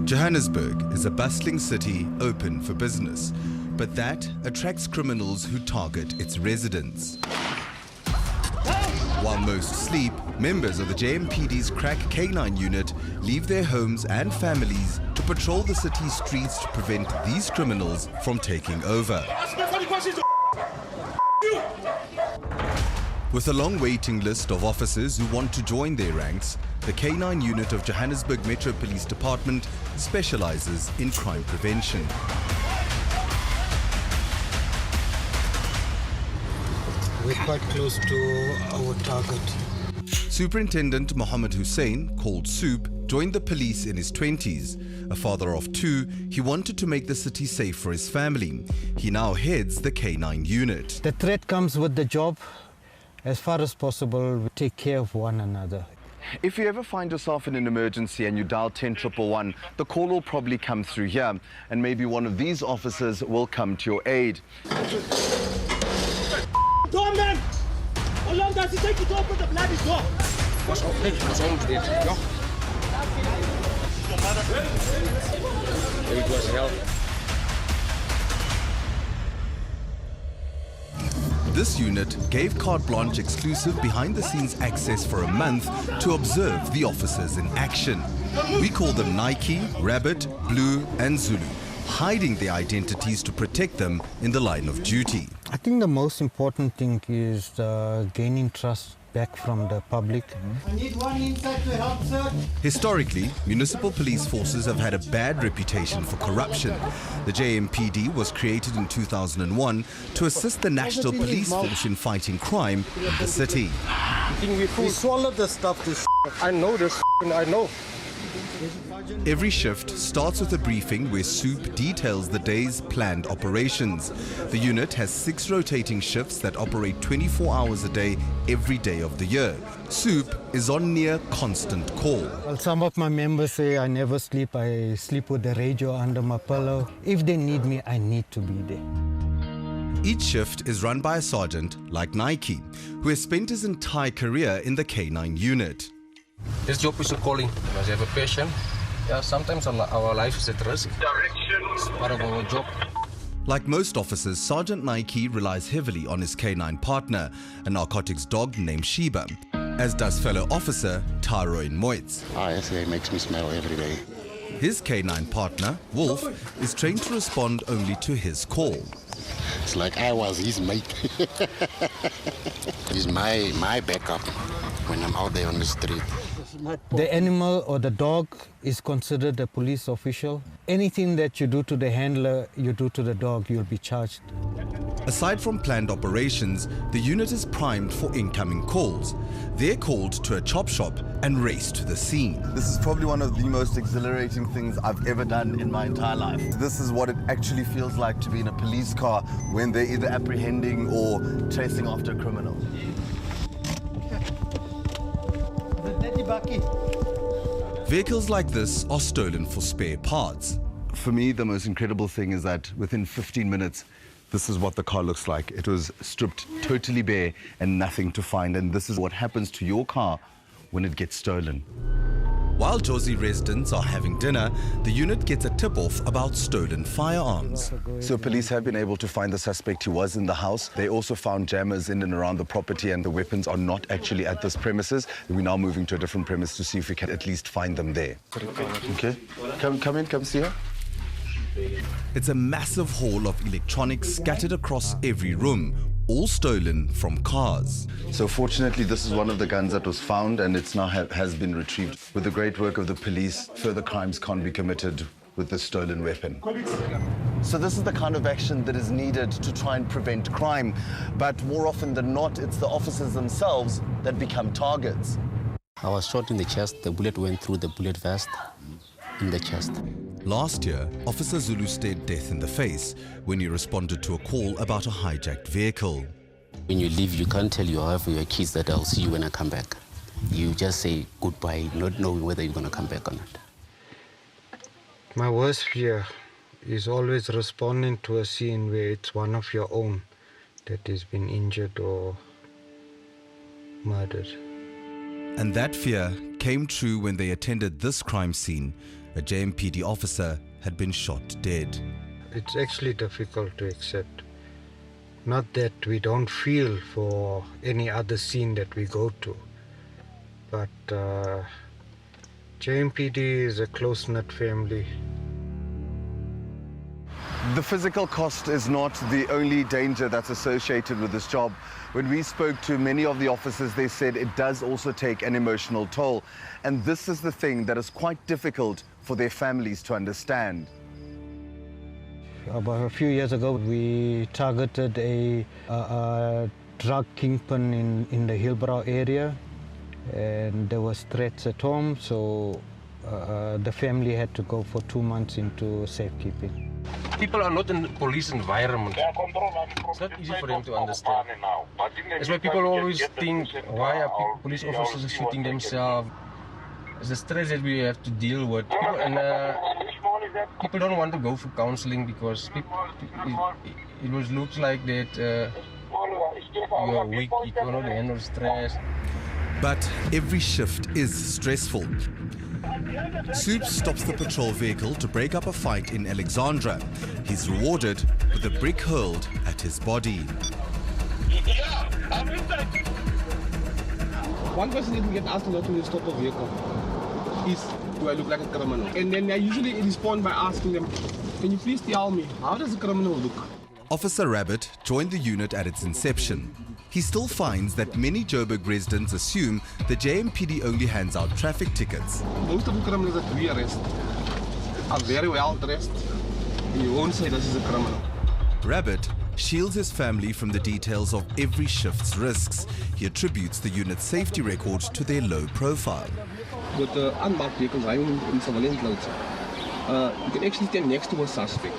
Johannesburg is a bustling city open for business, but that attracts criminals who target its residents. While most sleep, members of the JMPD's Crack K9 unit leave their homes and families to patrol the city's streets to prevent these criminals from taking over. With a long waiting list of officers who want to join their ranks, the K9 unit of Johannesburg Metro Police Department specializes in crime prevention. We're quite close to our target. Superintendent 𝗀𝗶𝘀, called Soup, joined the police in his 20s. A father of two, he wanted to make the city safe for his family. He now heads the K9 unit. The threat comes with the job. As far as possible, we take care of one another. If you ever find yourself in an emergency and you dial 10-111, the call will probably come through here, and maybe one of these officers will come to your aid. Door, man! How long does it take you to open the bloody door? It was hell. This unit gave Carte Blanche exclusive behind-the-scenes access for a month to observe the officers in action. We call them Nike, Rabbit, Blue and Zulu, hiding their identities to protect them in the line of duty. I think the most important thing is gaining trust back from the public. I need one inside to help, sir. Historically, municipal police forces have had a bad reputation for corruption. The JMPD was created in 2001 to assist the National Police Force in fighting crime in the city. We swallowed the stuff. I know this. I know. Every shift starts with a briefing where Soup details the day's planned operations. The unit has 6 rotating shifts that operate 24 hours a day, every day of the year. Soup is on near constant call. Well, some of my members say I never sleep. I sleep with the radio under my pillow. If they need me, I need to be there. Each shift is run by a sergeant like Nike, who has spent his entire career in the K9 unit. This job is a calling. You must have a passion. Yeah, sometimes our life is at risk. It's part of our job. Like most officers, Sergeant Nike relies heavily on his K9 partner, a narcotics dog named Sheba, as does fellow officer 𝗀𝗵𝗶𝘀. Yes, it makes me smile every day. His K9 partner, Wolf, is trained to respond only to his call. It's like I was his mate. He's my backup when I'm out there on the street. The animal or the dog is considered a police official. Anything that you do to the handler, you do to the dog, you'll be charged. Aside from planned operations, the unit is primed for incoming calls. They're called to a chop shop and race to the scene. This is probably one of the most exhilarating things I've ever done in my entire life. This is what it actually feels like to be in a police car when they're either apprehending or chasing after a criminal. Vehicles like this are stolen for spare parts. For me, the most incredible thing is that within 15 minutes, this is what the car looks like. It was stripped totally bare and nothing to find. And this is what happens to your car when it gets stolen. While 𝗀𝗁cie residents are having dinner, the unit gets a tip-off about stolen firearms. So police have been able to find the suspect. He was in the house. They also found jammers in and around the property, and the weapons are not actually at this premises. We're now moving to a different premise to see if we can at least find them there. Okay, come in, come see her. It's a massive haul of electronics scattered across every room, all stolen from cars. So fortunately, this is one of the guns that was found, and it's now has been retrieved. With the great work of the police, further crimes can't be committed with the stolen weapon. So this is the kind of action that is needed to try and prevent crime. But more often than not, it's the officers themselves that become targets. I was shot in the chest. The bullet went through the bullet vest in the chest. Last year, Officer Zulu stared death in the face when he responded to a call about a hijacked vehicle. When you leave, you can't tell your wife or your kids that I'll see you when I come back. You just say goodbye, not knowing whether you're going to come back or not. My worst fear is always responding to a scene where it's one of your own that has been injured or murdered. And that fear came true when they attended this crime scene a JMPD officer had been shot dead. It's actually difficult to accept. Not that we don't feel for any other scene that we go to, but JMPD is a close-knit family. The physical cost is not the only danger that's associated with this job. When we spoke to many of the officers, they said it does also take an emotional toll. And this is the thing that is quite difficult for their families to understand. About a few years ago, we targeted a drug kingpin in the Hillbrow area, and there was threats at home, so the family had to go for 2 months into safekeeping. People are not in the police environment. It's not easy for them to understand. That's why people always think, why are police officers shooting themselves? It's the stress that we have to deal with. People don't want to go for counseling because it looks like that you are weak, you cannot handle stress. But every shift is stressful. 𝗬𝗵𝗶𝘀 stops the patrol vehicle to break up a fight in Alexandra. He's rewarded with a brick hurled at his body. One question that we get asked a lot when you stop a vehicle is, do I look like a criminal? And then I usually respond by asking them, can you please tell me, how does a criminal look? Officer Rabbit joined the unit at its inception. He still finds that many Joburg residents assume the JMPD only hands out traffic tickets. Most of the criminals that we arrest are very well dressed, and you won't say this is a criminal. Rabbit shields his family from the details of every shift's risks. He attributes the unit's safety record to their low profile. With the unmarked vehicles driving in civilian clothes, you can actually stand next to a suspect,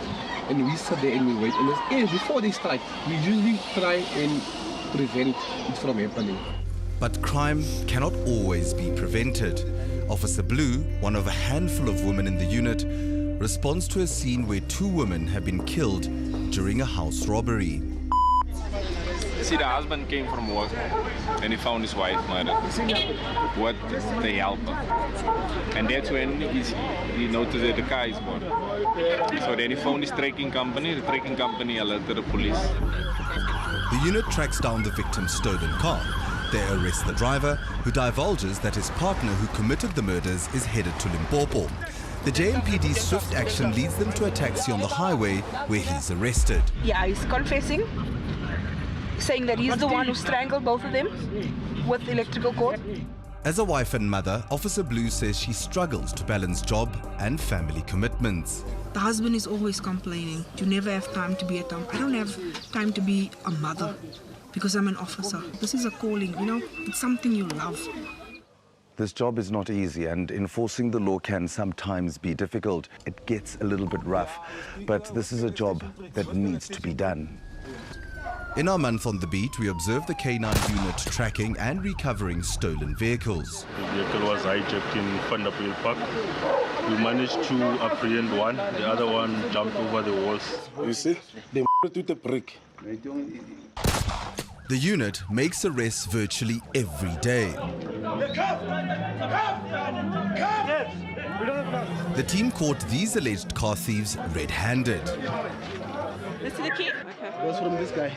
and we sit there and we wait. And before they strike, we usually try and prevent it from happening. But crime cannot always be prevented. Officer Blue, one of a handful of women in the unit, responds to a scene where 2 women have been killed during a house robbery. See, the husband came from work and he found his wife murdered with the helper. And that's when he noticed that the car is gone. So then he phoned his tracking company. The tracking company alerted the police. The unit tracks down the victim's stolen car. They arrest the driver, who divulges that his partner who committed the murders is headed to Limpopo. The JMPD's swift action leads them to a taxi on the highway where he's arrested. Yeah, he's confessing, saying that he's the one who strangled both of them with electrical cord. As a wife and mother, Officer Blue says she struggles to balance job and family commitments. The husband is always complaining. You never have time to be at home. I don't have time to be a mother because I'm an officer. This is a calling, you know, it's something you love. This job is not easy, and enforcing the law can sometimes be difficult. It gets a little bit rough, but this is a job that needs to be done. In our month on the beat, we observe the K9 unit tracking and recovering stolen vehicles. The vehicle was hijacked in 𝗀𝗶𝗀𝗶 Park. We managed to apprehend one. The other one jumped over the walls. You see, they with the brick. The unit makes arrests virtually every day. The team caught these alleged car thieves red-handed. This is the key? It was from this guy.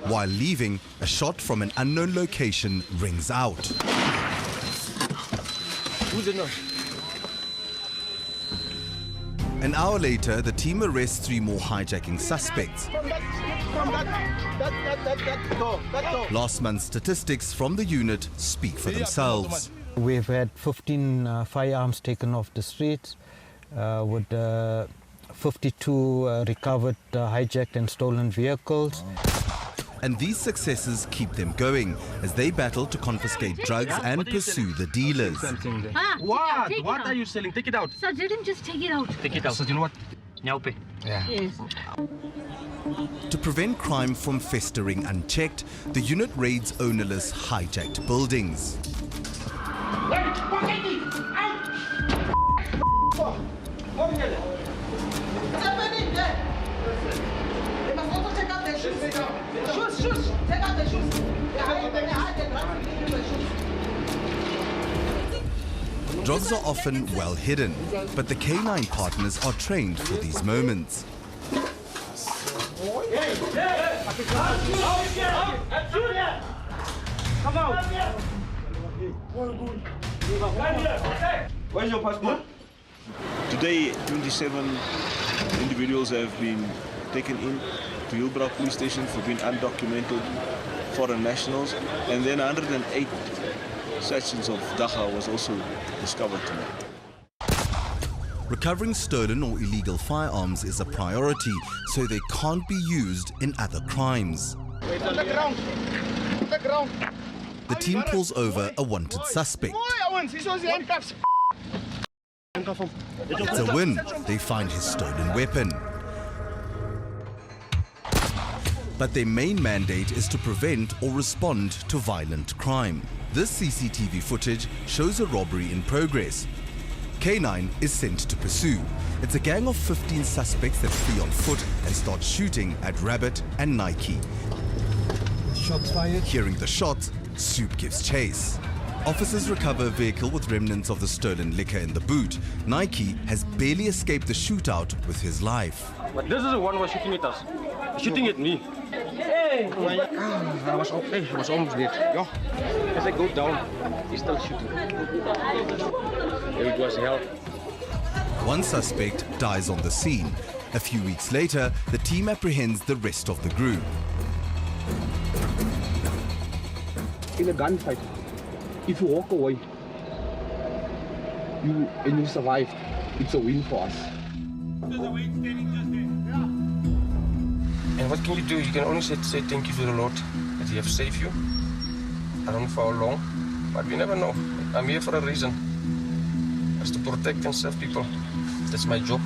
While leaving, a shot from an unknown location rings out. Who's it now? An hour later, the team arrests 3 more hijacking suspects. Last month's statistics from the unit speak for themselves. We've had 15 firearms taken off the streets, with 52 recovered hijacked and stolen vehicles. And these successes keep them going as they battle to confiscate drugs and pursue the dealers. What? What are you selling? Take it out. Sir, let him just take it out. Take it out. So you know what? 𝗀𝗶𝗀𝗶. Yeah. Yes. To prevent crime from festering unchecked, the unit raids ownerless hijacked buildings. Drugs are often well hidden, but the K9 partners are trained for these moments. Come out. Where's your passport? Today, 27 individuals have been taken in to 𝗀𝗏𝗏𝗃 police station for being undocumented foreign nationals, and then 108 sections of dagga was also discovered tonight. Recovering stolen or illegal firearms is a priority, so they can't be used in other crimes. On the ground. On the ground. The team pulls over a wanted suspect. It's a win. They find his stolen weapon. But their main mandate is to prevent or respond to violent crime. This CCTV footage shows a robbery in progress. K9 is sent to pursue. It's a gang of 15 suspects that flee on foot and start shooting at Rabbit and Nike. Shots fired. Hearing the shots, Soup gives chase. Officers recover a vehicle with remnants of the stolen liquor in the boot. Nike has barely escaped the shootout with his life. But this is the one who was shooting at us. Shooting at me. Hey! I was almost dead. Yeah. As I go down, he's still shooting. It was hell. One suspect dies on the scene. A few weeks later, the team apprehends the rest of the group. In a gunfight, if you walk away, and you survive, it's a win for us. And what can you do? You can only say thank you to the Lord that He has saved you. I don't know for how long, but we never know. I'm here for a reason. It's to protect and serve people. That's my job.